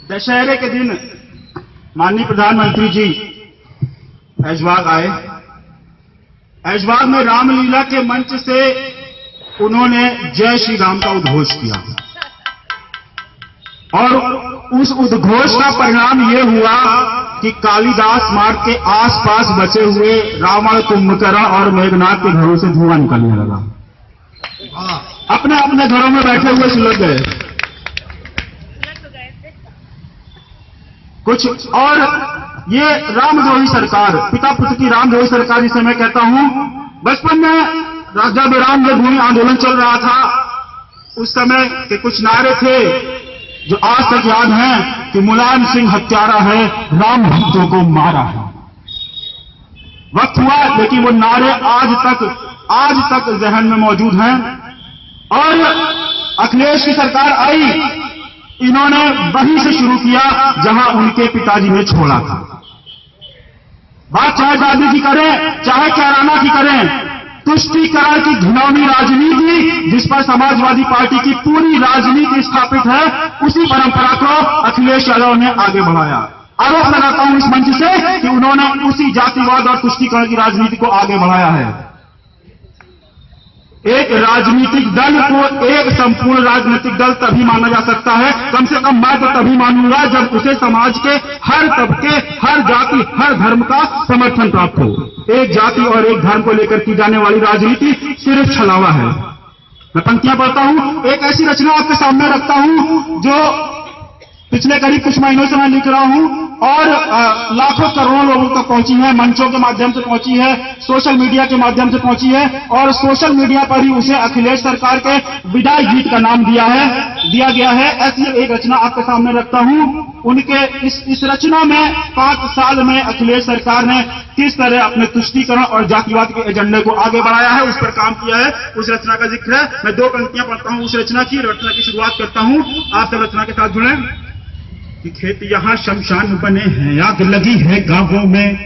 दशहरे के दिन माननीय प्रधानमंत्री जी ऐशबाग आए। ऐशबाग में रामलीला के मंच से उन्होंने जय श्री राम का उद्घोष किया और उस उद्घोष का परिणाम यह हुआ कि कालिदास मार्ग के आसपास बचे हुए रावण, कुंभकर्ण और मेघनाथ के घरों से धुआं निकलने लगा। अपने अपने घरों में बैठे हुए सुलग गए कुछ। और ये रामद्रोही सरकार, पिता पुत्र की रामद्रोही सरकार जिसे मैं कहता हूं, बचपन में राजा राम जन्मभूमि आंदोलन चल रहा था, उस समय के कुछ नारे थे जो आज तक याद हैं कि मुलायम सिंह हत्यारा है, राम भक्तों को मारा है। वक्त हुआ लेकिन वो नारे आज तक जहन में मौजूद हैं। और अखिलेश की सरकार आई, इन्होंने वहीं से शुरू किया जहां उनके पिताजी ने छोड़ा था। बात चाहे दादी की करें, चाहे कैराना की करें, तुष्टीकरण की घिनौनी राजनीति जिस पर समाजवादी पार्टी की पूरी राजनीति स्थापित है, उसी परंपरा को अखिलेश यादव ने आगे बढ़ाया। आरोप लगाता हूं इस मंच से कि उन्होंने उसी जातिवाद और तुष्टीकरण की राजनीति को आगे बढ़ाया है। एक राजनीतिक दल को एक संपूर्ण राजनीतिक दल तभी माना जा सकता है, कम से कम मैं तो तभी मानूंगा जब उसे समाज के हर तबके, हर जाति, हर धर्म का समर्थन प्राप्त हो। एक जाति और एक धर्म को लेकर की जाने वाली राजनीति सिर्फ छलावा है। मैं पंक्तियां पढ़ता हूं, एक ऐसी रचना आपके सामने रखता हूं जो पिछले करीब कुछ महीनों से मैं लिख रहा हूं और लाखों करोड़ों लोगों तक पहुंची है, मंचों के माध्यम से पहुंची है, सोशल मीडिया के माध्यम से पहुंची है और सोशल मीडिया पर ही उसे अखिलेश सरकार के विदाई गीत का नाम दिया गया है। ऐसी एक रचना आपके सामने रखता हूं। उनके इस रचना में 5 साल में अखिलेश सरकार ने किस तरह अपने तुष्टीकरण और जातिवाद के एजेंडे को आगे बढ़ाया है, उस पर काम किया है, उस रचना का जिक्र है। मैं 2 पंक्तियां पढ़ता हूं उस रचना की शुरुआत करता हूं। आप सब रचना के साथ जुड़े। कि खेत यहाँ शमशान बने हैं, आग लगी है गांवों में।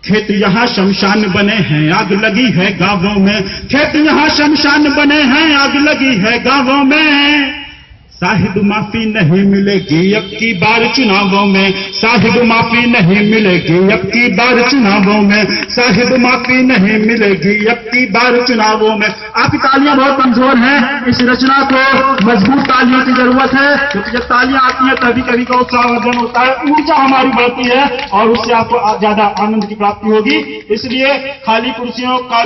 खेत यहाँ शमशान बने हैं, आग लगी है गांवों में। खेत यहाँ शमशान बने हैं, आग लगी है गांवों में। साहिब माफी नहीं मिलेगी अब की बार चुनावों में। साहिब माफी नहीं मिलेगी अब की बार चुनावों में। साहिब माफी नहीं मिलेगी अब की बार चुनावों में। आपकी तालियां बहुत कमजोर हैं, इस रचना को मजबूत तालियों की जरूरत है, क्योंकि जब तालियां आती हैं तभी कभी का उत्साहवर्धन होता है, ऊर्जा हमारी बढ़ती है और उससे आपको ज्यादा आनंद की प्राप्ति होगी। इसलिए खाली कुर्सियों का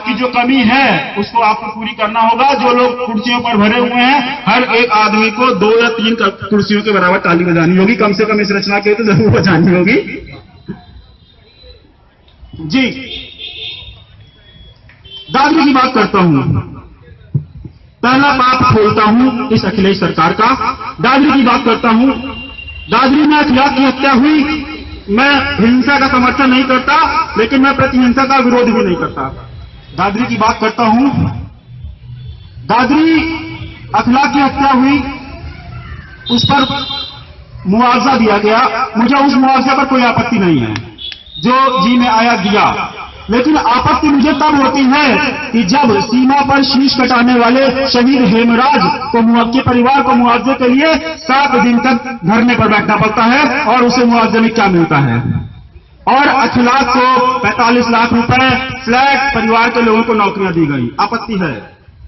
की जो कमी है उसको आपको पूरी करना होगा। जो लोग कुर्सियों पर भरे हुए हैं, हर एक आदमी को 2 या 3 कुर्सियों के बराबर ताली बजानी होगी, कम से कम इस रचना के तो जरूर बजानी होगी जी। दादरी की बात करता हूं, पहला पाप खोलता हूं इस अखिलेश सरकार का। दादरी की बात करता हूं। दादरी में अखिलाफ की हत्या हुई। मैं हिंसा का समर्थन नहीं करता, लेकिन मैं प्रतिहिंसा का विरोध भी नहीं करता। दादरी की बात करता हूं। दादरी अखिलाफ की हत्या हुई, उस पर मुआवजा दिया गया। मुझे उस मुआवजे पर कोई आपत्ति नहीं है, जो जी में आया दिया। लेकिन आपत्ति मुझे तब होती है कि जब सीमा पर शीश कटाने वाले शहीद हेमराज के परिवार को मुआवजे के लिए 7 दिन तक धरने पर बैठना पड़ता है और उसे मुआवजे में क्या मिलता है। और अखिलाफ को 45 लाख रुपए फ्लैट परिवार के लोगों को नौकरियां दी गई। आपत्ति है।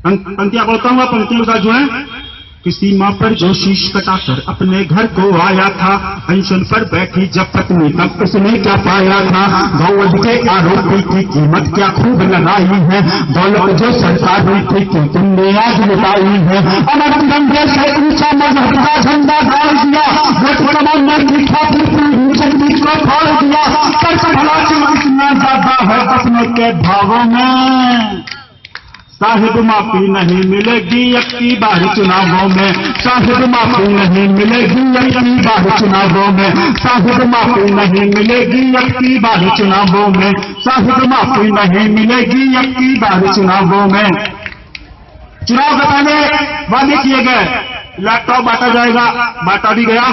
पंक्तियां बोलता हूं, पंक्तियों के साथ जुड़े। कि सीमा पर जो शीश कटाकर अपने घर को आया था, पेंशन पर बैठी जब पत्नी तब उसने क्या पाया था। गौवध के आरोपी की कीमत क्या खूब लगाई है, दौलत जो सरकार हुई थी क्यों तुमने आज लुटाई है। अमर तिरंगे से ऊंचा मजहब का झंडा गाड़ दिया, कमांडर की ठाकुर को फाड़ दिया। कर भला क्यों इतना ज्यादा है बसने के भावों में। साहिब माफी नहीं मिलेगी अब की बार चुनावों में। साहिब माफी नहीं मिलेगी अब की बार चुनावों में। साहिब माफी नहीं मिलेगी अब की बार चुनावों में। साहिब माफी नहीं मिलेगी अब की बार चुनावों में। चुनाव से पहले वादे किए गए, लैपटॉप बांटा जाएगा, बांटा भी गया।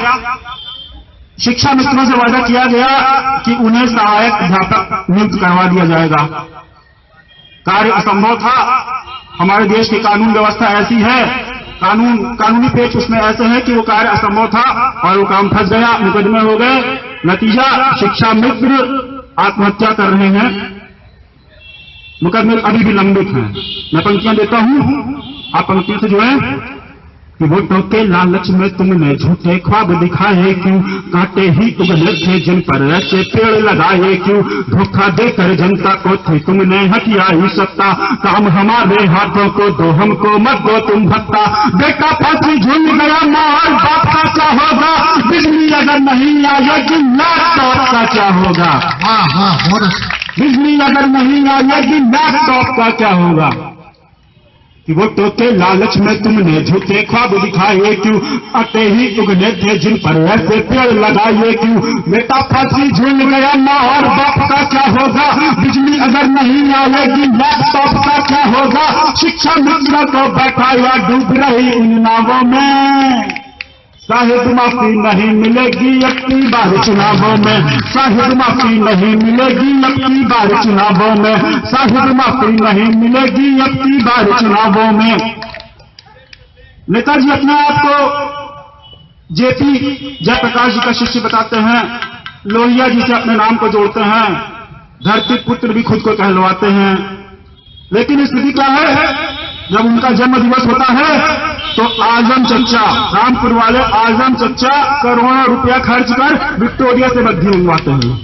शिक्षा मित्रों से वादा किया गया कि उन्हें सहायक अध्यापक नियुक्त करवा दिया जाएगा। कार्य असंभव था। हमारे देश की कानून व्यवस्था ऐसी है कानूनी पेच उसमें ऐसे है कि वो कार्य असंभव था और वो काम फंस गया, मुकदमे हो गए। नतीजा शिक्षा मित्र आत्महत्या कर रहे हैं, मुकदमे अभी भी लंबित हैं। मैं पंक्तियां देता हूं, आप पंक्तियों से जुड़े। कि वोटों के लालच में तुमने झूठे ख्वाब दिखाए क्यों, कांटे ही उगले थे जिन पर ऐसे पेड़ लगाए क्यों, धोखा देकर जनता को थी तुमने हथियाई सत्ता, काम हमारे हाथों को दो हमको मत दो तुम भत्ता, बेटा फांसी झूल गया मार बाप का क्या होगा, बिजली अगर नहीं आएगी लैपटॉप का क्या होगा। बिजली अगर नहीं आएगी लैपटॉप का क्या होगा। कि वोटों के लालच में तुमने झूठे ख्वाब दिखाए क्यों, अटे ही उगने थे जिन पर ऐसे पेड़ लगाए क्यों, बेटा फांसी झूल गया माँ और बाप का क्या होगा, बिजली अगर नहीं आएगी लैपटॉप का क्या होगा, शिक्षा मित्र को बैठाया डूब रही इन नावों में, साहिब माफी नहीं मिलेगी अब की बार चुनावों में, साहिब माफी नहीं मिलेगी अब की बार चुनावों में, साहिब माफी नहीं मिलेगी अब की बार चुनावों में। नेताजी अपने आप को जेपी जयप्रकाश जी का शिष्य बताते हैं, लोहिया जी से अपने नाम को जोड़ते हैं, धरती पुत्र भी खुद को कहलवाते हैं। लेकिन स्थिति क्या है, जब उनका जन्म दिवस होता है तो आजम चच्चा, रामपुर वाले आजम चच्चा करोड़ों रुपया खर्च कर विक्टोरिया से बद्धी मंगवाते हैं।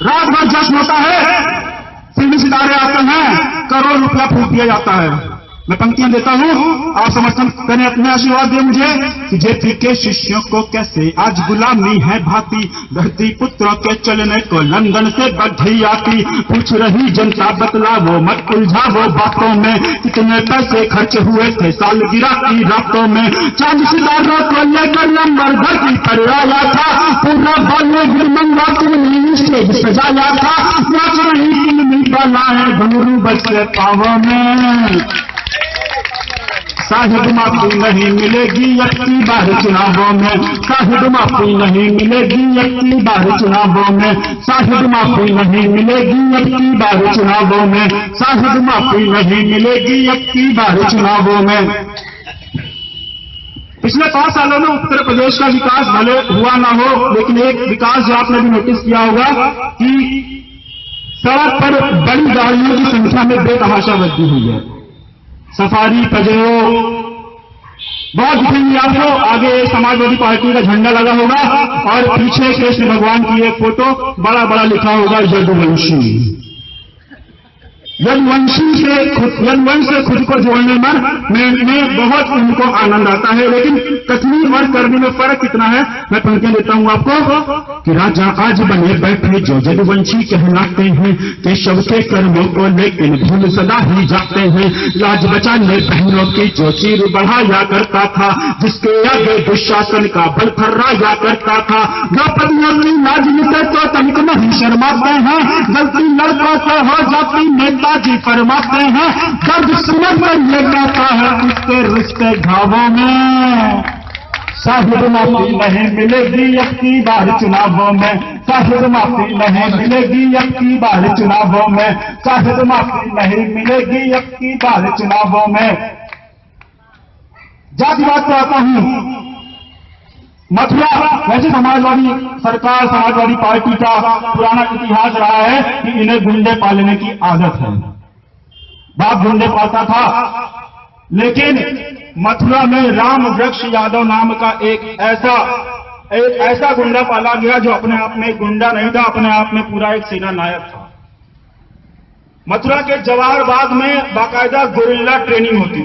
रात भर जश्न होता है, फिल्मी सितारे आते हैं, करोड़ रुपया फूंक दिया जाता है। मैं पंक्तियां देता हूं, आप समर्थन करें, अपने आशीर्वाद दें मुझे। कि जेपी के शिष्यों को कैसे आज गुलामी है भाती, धरती पुत्रों के चलने को लंदन से बधाई आती, पूछ रही जनता बतलावो मत उलझावो बातों में, कितने पैसे खर्च हुए थे सालगिरह की रातों में, 40 सितारों को लेकर नंबर धरती पर आया था, पूरा बॉलीवुड मंगा तुमने स्टेज सजाया था, नाच रही फिल्मी बनाए घुंघरू बसे पावों में, साहिब माफी नहीं मिलेगी अब की बार चुनावों में, साहिब माफी नहीं मिलेगी अब की बार चुनावों में, साहिब माफी नहीं मिलेगी अब की बार चुनावों में, साहिब माफी नहीं मिलेगी अब की बार चुनावों में। पिछले 5 सालों में उत्तर प्रदेश का विकास भले हुआ ना हो, लेकिन एक विकास जो आपने भी नोटिस किया होगा कि सड़क पर बड़ी गाड़ियों की संख्या में बेतहाशा वृद्धि हुई है। सफारी, पजेरो बहुत दिखेंगी आपको। आगे समाजवादी पार्टी का झंडा लगा होगा और पीछे कृष्ण भगवान की एक फोटो, बड़ा बड़ा लिखा होगा यदुवंशी। यदुवंश से खुद को जोड़ने में बहुत उनको आनंद आता है, लेकिन कथनी और करने में फर्क कितना है, मैं पंक्तियां देता हूं आपको। कि राजा आज बने बैठे जो यदुवंशी कहलाते हैं, केशव के कर्मों को लेकिन भूल सदा ही जाते हैं, लाज बचाने बहनों की जो चीर बढ़ाया करता था, जिसके आगे दुशासन का बल थर्राया करता था, द्रौपदियों की लाज निकले तो तनिक नहीं शर्माते हैं, गलती लड़कों से हो जाती नेता जी फरमाते हैं, दर्द समझ में ले जाता है उसके रिश्ते घावों में, साहिब माफी नहीं मिलेगी अब की बार चुनावों में, साहिब माफी नहीं मिलेगी अब की बार चुनावों में, साहिब माफी नहीं मिलेगी अब की बार चुनावों में। जातिवाद पे आता हूं। मथुरा वैसे समाजवादी सरकार, समाजवादी पार्टी का पुराना इतिहास रहा है कि इन्हें गुंडे पालने की आदत है, बाप गुंडे पालता था। लेकिन मथुरा में राम वृक्ष यादव नाम का एक ऐसा गुंडा पाला गया जो अपने आप में गुंडा नहीं था, अपने आप में पूरा एक सेना नायक था। मथुरा के जवाहरबाग में बाकायदा गोरिल्ला ट्रेनिंग होती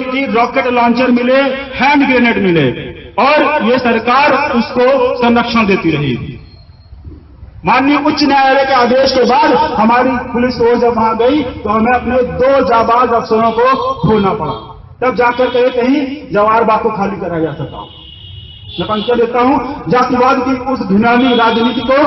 थी, रॉकेट लॉन्चर मिले, हैंड ग्रेनेड मिले, और ये सरकार उसको संरक्षण देती रही। माननीय उच्च न्यायालय के आदेश के बाद हमारी पुलिस फोर्स जब वहां गई तो हमें अपने 2 जाबाज अफसरों को खोना पड़ा, तब जाकर कहीं जवाहरबाग को खाली कराया जा सका। मैं पंक्तियां देता हूं, जातिवाद की उस घिनौनी राजनीति को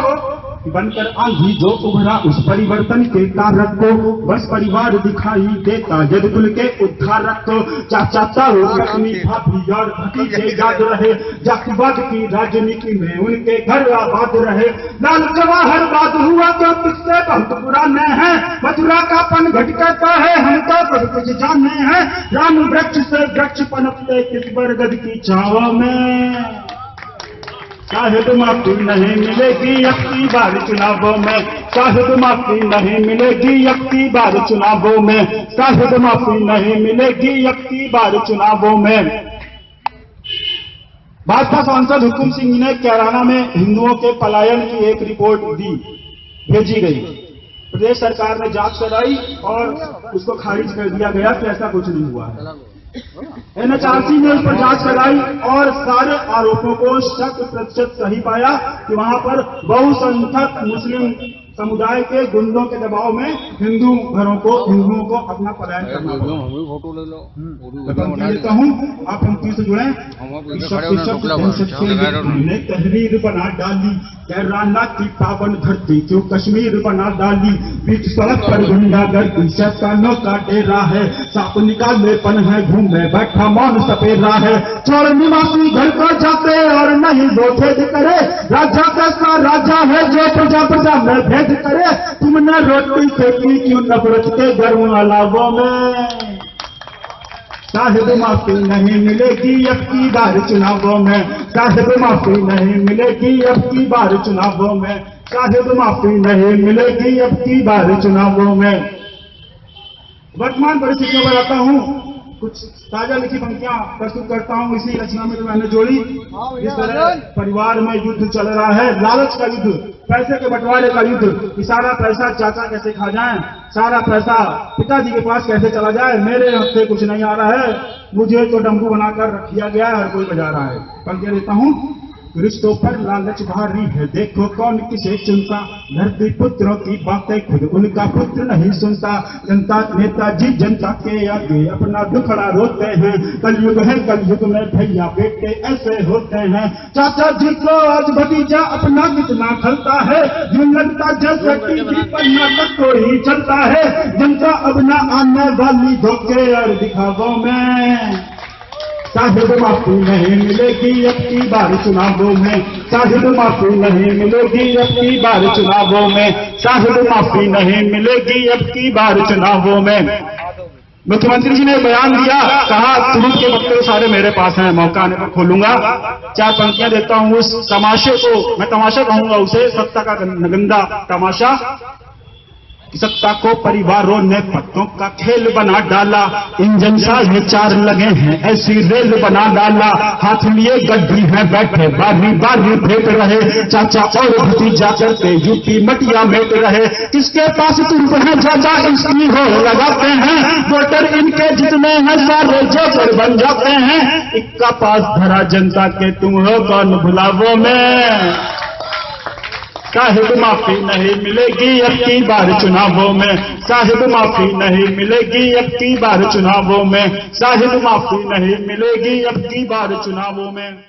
बनकर आंधी जो उभरा उस परिवर्तन के कारक को बस परिवार दिखाई देता यदि कुल के उद्धारक को चाचा ताऊ अपनी भाभी और भतीजे याद रहे जातिवाद की राजनीति में उनके घर आबाद रहे लाल जवाहरवाद हुआ तो किससे बहुत पुराने हैं मथुरा का पन घट कहता है हम तो बहुत कुछ जाने हैं राम वृक्ष से वृक्ष पनपते किस बरगद की छावा में साहिब माफी नहीं मिलेगी अब की बार चुनावों में साहिब माफी नहीं मिलेगी अब की बार चुनावों में साहिब माफी नहीं मिलेगी अब की बार चुनावों में। भाजपा सांसद हुकुम सिंह ने कैराना में हिंदुओं के पलायन की एक रिपोर्ट भेजी गई। प्रदेश सरकार ने जांच कराई और उसको खारिज कर दिया गया कि ऐसा कुछ नहीं हुआ है। एनएचआरसी ने उस पर जांच कराई और सारे आरोपों को 100% सही पाया कि वहां पर बहुसंख्यक मुस्लिम समुदाय के गुंडों के दबाव में हिंदुओं को अपना पलायन करना पड़ा। देता हूँ आप पंक्ति से जुड़े। हमने तहरीर बना डाली कैराना की पावन धरती क्यों कश्मीर बना डाली बीच सड़क पर गुंडागर्दी शैतानों का डेरा है सांप निकालेपन है घूमे बैठा मौन सपेरा है चोर निवासी घर को जाते और नहीं वो भेद करे राजा कैसा राजा है जो प्रजा प्रजा में भेद करे तुमने रोटी फेंकी क्यों नफरत के गर्म अलावों में साहिब माफी नहीं मिलेगी अब की बार चुनावों में साहिब माफी नहीं मिलेगी अब की बार चुनावों में साहिब माफी नहीं मिलेगी अब की बार चुनावों में। वर्तमान परिस्थितियों पर आता हूँ कुछ ताजा लिखी पंक्तियां प्रस्तुत करता हूं। इसी रचना में मैंने जोड़ी इस तरह परिवार में युद्ध चल रहा है लालच का युद्ध पैसे के बंटवारे का युद्ध कि सारा पैसा चाचा कैसे खा जाए सारा पैसा पिताजी के पास कैसे चला जाए मेरे हफ्ते कुछ नहीं आ रहा है मुझे तो डंबू बनाकर रख दिया गया है हर कोई बजा रहा है। पंक्तियां देता हूं। रिश्तों पर लालच भारी है देखो कौन किसे चुनता धरती पुत्रों की बातें खुद उनका पुत्र नहीं सुनता जनता नेताजी जनता के आगे अपना दुखड़ा रोते हैं कलयुग है कलयुग में भैया बेटे ऐसे होते हैं चाचा जी को आज भतीजा अपना कितना खलता है यूं लगता जैसे टीवी पर नाटक को ही चलता है जनता अब न आने वाली धोखे और दिखावों में साहिब माफी नहीं मिलेगी अब की बार चुनावों में साहिब माफी नहीं मिलेगी अब की बार चुनावों में साहिब माफी नहीं मिलेगी अब की बार चुनावों में। मुख्यमंत्री जी ने बयान दिया कहा तुम के वक्तव्य सारे मेरे पास हैं मौका आने पर खोलूंगा। 4 पंक्तियां देता हूं उस तमाशे को मैं तमाशा कहूंगा उसे सत्ता का गंदा तमाशा। सत्ता को परिवारों ने पत्तों का खेल बना डाला इंजन 4.5 लगे हैं ऐसी रेल बना डाला हाथ लिए गड्डी हैं बैठे बारी बारी फेंक रहे चाचा और भतीजा करते यूपी मटिया मेट रहे किसके पास तुम है चाचा इसकी हो लगाते हैं वोटर इनके जितने हैं सारे जोकर बन जाते हैं इक्का पास धरा जनता के तुम हो कौन भुलावों में साहिब माफी नहीं मिलेगी अब की बार चुनावों में साहिब माफी नहीं मिलेगी अब की बार चुनावों में साहिब माफी नहीं मिलेगी अब की बार चुनावों में।